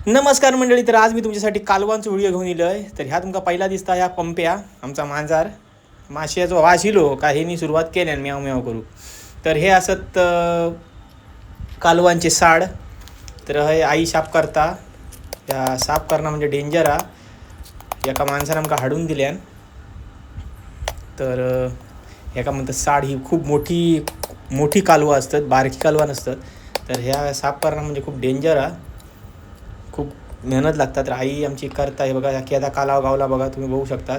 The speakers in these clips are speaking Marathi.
नमस्कार मंडळी. तर आज मी तुमच्यासाठी कालवांचा व्हिडिओ घेऊन येलो आहे. तर ह्या तुमका पहिला दिसता ह्या पंप्या आमचा मांजार माशयाचो वास इलो का हेनी सुरुवात केल्यान म्याव म्याव करू. तर हे असत कालवांचे साड. तर हे आई साफ करता. त्या साफ करणं म्हणजे डेंजर हा. एका माणसानं आमका हाडून दिल्यान. तर एका म्हणतात साड ही खूप मोठी कालवा असतात, बारकी कालवा नसतात. तर ह्या साफ करणं म्हणजे खूप डेंजर हा. खूप मेहनत लागतात. तर आई आमची करता. हे बघा की आता कालाव गावला बघा, तुम्ही बघू शकता.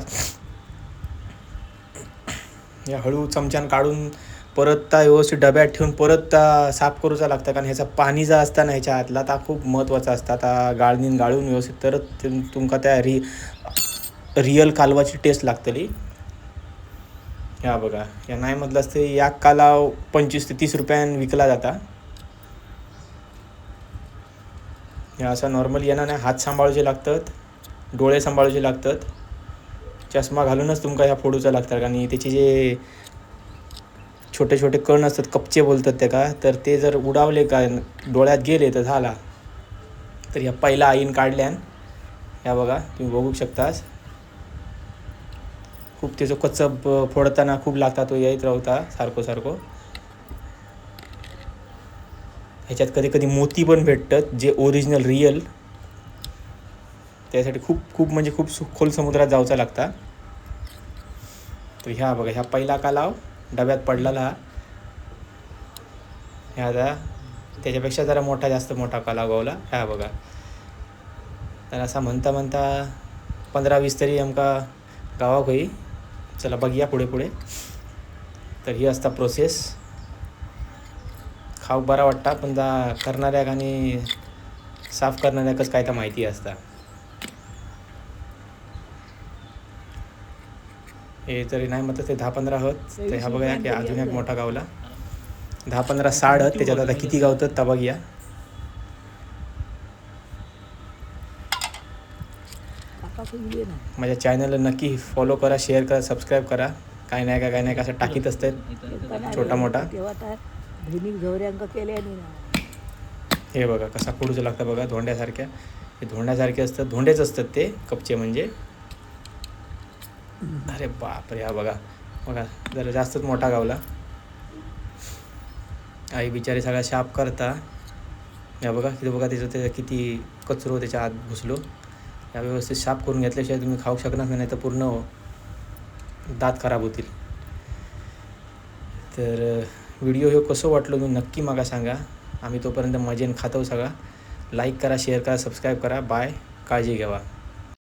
या हळू चमच्यान काढून परत व्यवस्थित डब्यात ठेवून परत साफ करूचा लागतं. कारण ह्याचा पाणी जो असता ना ह्याच्या आतला ता खूप महत्त्वाचा असता. गाळून व्यवस्थित तरच तुमका त्या रिअल कालवाची टेस्ट लागतली. ह्या बघा, या नाही म्हटलं असतं या कालाव 25 ते 30 रुपयान विकला जाता. या असं नॉर्मली येणार नाही. हात सांभाळूचे लागतात, डोळे सांभाळूचे लागतात. चष्मा घालूनच तुमका ह्या फोडूचा लागतात. आणि त्याचे जे छोटे छोटे कण असतात, कपचे बोलतात त्या का, तर ते जर उडावले का डोळ्यात गेले तर झाला. तर ह्या पहिला आईन काढल्यान ह्या बघा तुम्ही बघू शकतास. खूप त्याचं कच्चं फोडताना खूप लागता, तो येत राहता सारखं. ह्याच्यात कधी कधी मोती पण भेटतात जे ओरिजिनल रिअल. त्यासाठी खूप म्हणजे खूप खोल समुद्रात जाऊचा लागता. तर ह्या बघा, ह्या पहिला कालाव डब्यात पडलेला. ह्या त्याच्यापेक्षा जरा जास्त मोठा कालाव गावला. ह्या बघा. तर असा म्हणता 15-20 तरी आमका गावाक होई. चला बघूया पुढे. तर ही असता प्रोसेस. खाऊक बरा वाटता, पण करणाऱ्याक आणि साफ करणाऱ्याकच काय तर माहिती असता. हे तरी नाही म्हणतात ते 10-15 हत. तर ह्या बघा की अजून एक मोठा गावला. 10-15 साड हत. त्याच्यात आता किती गावतात ता बघूया. माझ्या चॅनलला नक्की फॉलो करा, शेअर करा, सबस्क्राईब करा. काय नाही का असं टाकीत असतात छोटा मोठा. हे बघा कसा फोडूचं लागतं बघा, धोंड्यासारख्या. हे धोंड्यासारखे असतात, धोंडेच असतात ते कपचे म्हणजे. अरे बापरे. हा बघा जरा जास्तच मोठा गावला. आई बिचारी सगळा शाप करता. या बघा त्याचं किती कचरो त्याच्या आत घुसलो. या व्यवस्थित साफ करून घेतल्याशिवाय तुम्ही खाऊ शकणार नाही, तर पूर्ण दात खराब होतील. तर व्हिडिओ हे कसं वाटलं तुम्ही नक्की मला सांगा. आम्ही तोपर्यंत मजेने खातो सगळा. लाईक करा, शेअर करा, सबस्क्राईब करा. बाय. काळजी घ्यावा.